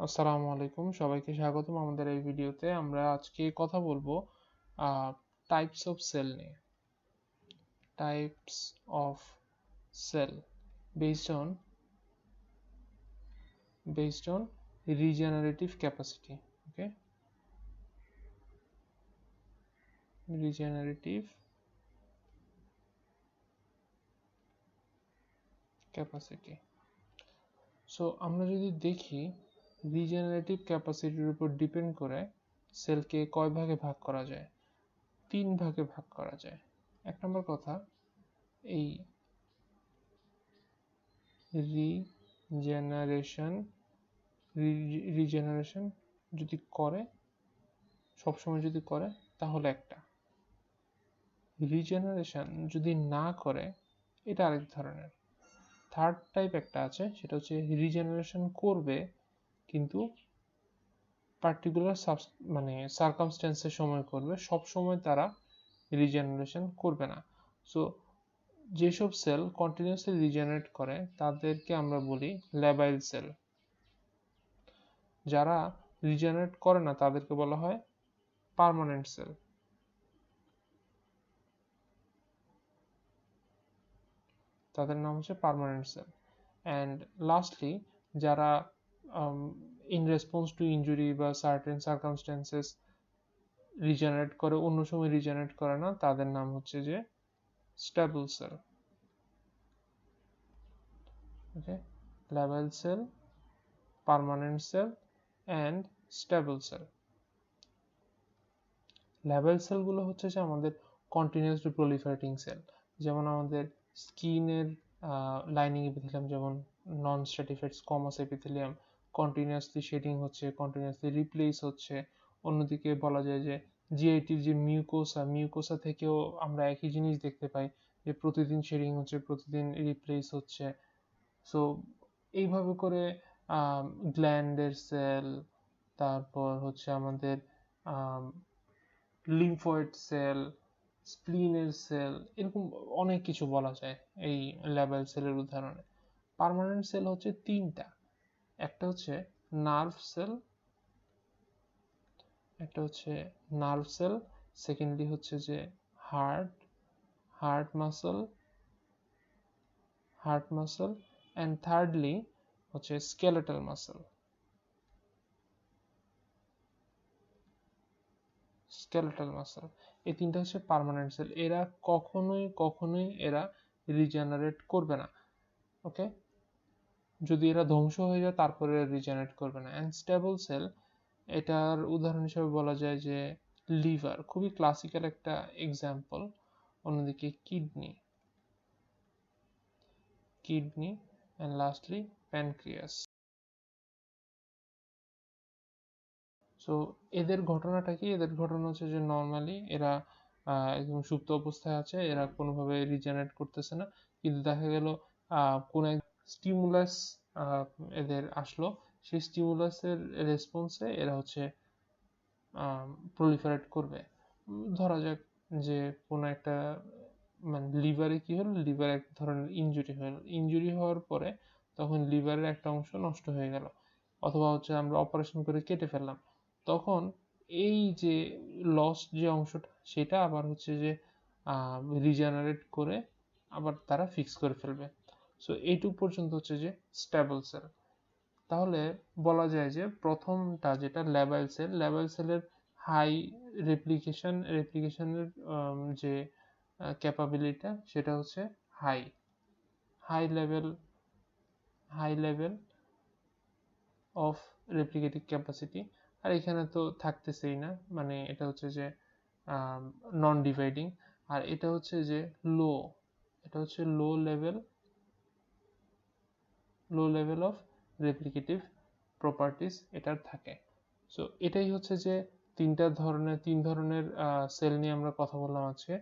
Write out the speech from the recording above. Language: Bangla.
আসসালামু আলাইকুম, সবাইকে স্বাগতম আমাদের এই ভিডিওতে। আমরা আজকে কথা বলবো টাইপস অফ সেল নিয়ে। Types of cell based on regenerative capacity. Okay, regenerative capacity. So আমরা যদি দেখি রিজেনারেটিভ ক্যাপাসিটির উপর ডিপেন্ড করে সেলকে কয় ভাগে ভাগ করা যায়? 3 ভাগে ভাগ করা যায়। 1 নম্বর কথা, এই রিজেনারেশন যদি করে, সবসময় যদি করে, তাহলে একটা। রিজেনারেশন যদি না করে, এটা আরেক ধরনের। থার্ড টাইপ একটা আছে, সেটা হচ্ছে রিজেনারেশন করবে কিন্তু পার্টিকুলার সার্কামস্টেন্সের সময় করবে, সব সময় তারা রিজেনারেশন করবে না। সো যেসব সেল কন্টিনিউয়াসলি রিজেনারেট করে তাদেরকে আমরা বলি ল্যাবাইল সেল। যারা রিজেনারেট করে না তাদেরকে বলা হয় পার্মানেন্ট সেল। তাদের নাম হচ্ছে পার্মানেন্ট সেল। অ্যান্ড লাস্টলি, যারা ইন রেসপন্স টু ইনজুরি বা সার্টেন সার্কামস্টেন্সেস রিজেনারেট করে, অন্য সময় রিজেনারেট করে না, তাদের নাম হচ্ছে যে stable cell. Okay, labile cell, permanent cell and stable cell. Labile সেলগুলো হচ্ছে যে আমাদের কন্টিনিউয়াসলি প্রলিফারেটিং সেল। যেমন আমাদের স্কিনের লাইনিং এপিথেলিয়াম, যেমন non stratified squamous epithelium continuously shedding হচ্ছে, কন্টিনিউয়াসলি রিপ্লেস হচ্ছে। অন্যদিকে বলা যায় যে জিআইটির যে মিউকোসা থেকেও আমরা একই জিনিস দেখতে পাই, যে প্রতিদিন শেডিং হচ্ছে, প্রতিদিন রিপ্লেস হচ্ছে। সো এইভাবে করে গ্ল্যান্ডের সেল, তারপর হচ্ছে আমাদের লিম্ফয়েড সেল, স্প্লিনের সেল, এরকম অনেক কিছু বলা যায় এই ল্যাবাইল সেলের উদাহরণে। পার্মানেন্ট সেল হচ্ছে 3টা। একটা হচ্ছে নার্ভ সেল, সেকেন্ডলি হচ্ছে যে হার্ট মাসল অ্যান্ড থার্ডলি হচ্ছে স্কেলেটাল মাসল। এই 3টা হচ্ছে পার্মানেন্ট সেল। এরা কখনোই এরা রিজেনারেট করবে না। ওকে, যদি এরা ধ্বংস হয়ে যায় তারপরে রিজেনারেট করবে না। অ্যান্ড স্টেবল সেল, এটার উদাহরণ হিসেবে বলা যায় যে লিভার, খুবই ক্লাসিক্যাল একটা এক্সাম্পল। অন্যদিকে kidney and lastly pancreas. So এদের ঘটনাটা কি? এদের ঘটনা হচ্ছে যে নর্মালি এরা একদম সুপ্ত অবস্থায় আছে, এরা কোনোভাবে রিজেনারেট করতেছে না, কিন্তু দেখা গেল কোন এক স্টিমুলাস এদের আসলো, সেই স্টিমুলাসের রেসপন্সে এরা হচ্ছে প্রলিফারেট করবে। ধরা যাক যে কোনো একটা লিভারে কি হলো, লিভারে এক ধরনের ইনজুরি হওয়ার পরে তখন লিভারের একটা অংশ নষ্ট হয়ে গেল, অথবা হচ্ছে আমরা অপারেশন করে কেটে ফেললাম, তখন এই যে লস্ট যে অংশটা, সেটা আবার হচ্ছে যে রিজেনারেট করে আবার তারা ফিক্স করে ফেলবে। সো এইটুক পর্যন্ত হচ্ছে যে স্টেবল সেল। তাহলে বলা যায় যে প্রথমটা যেটা ল্যাবাইল সেলের হাই রেপ্লিকেশনের যে ক্যাপাবিলিটি, সেটা হচ্ছে high level of replicative capacity. আর এখানে তো থাকতেছেই না, মানে এটা হচ্ছে যে নন ডিভাইডিং। আর এটা হচ্ছে যে low level of replicative properties এটার থাকে। সো এটাই হচ্ছে যে তিন ধরনের সেল নিয়ে আমরা কথা বললাম আজকে।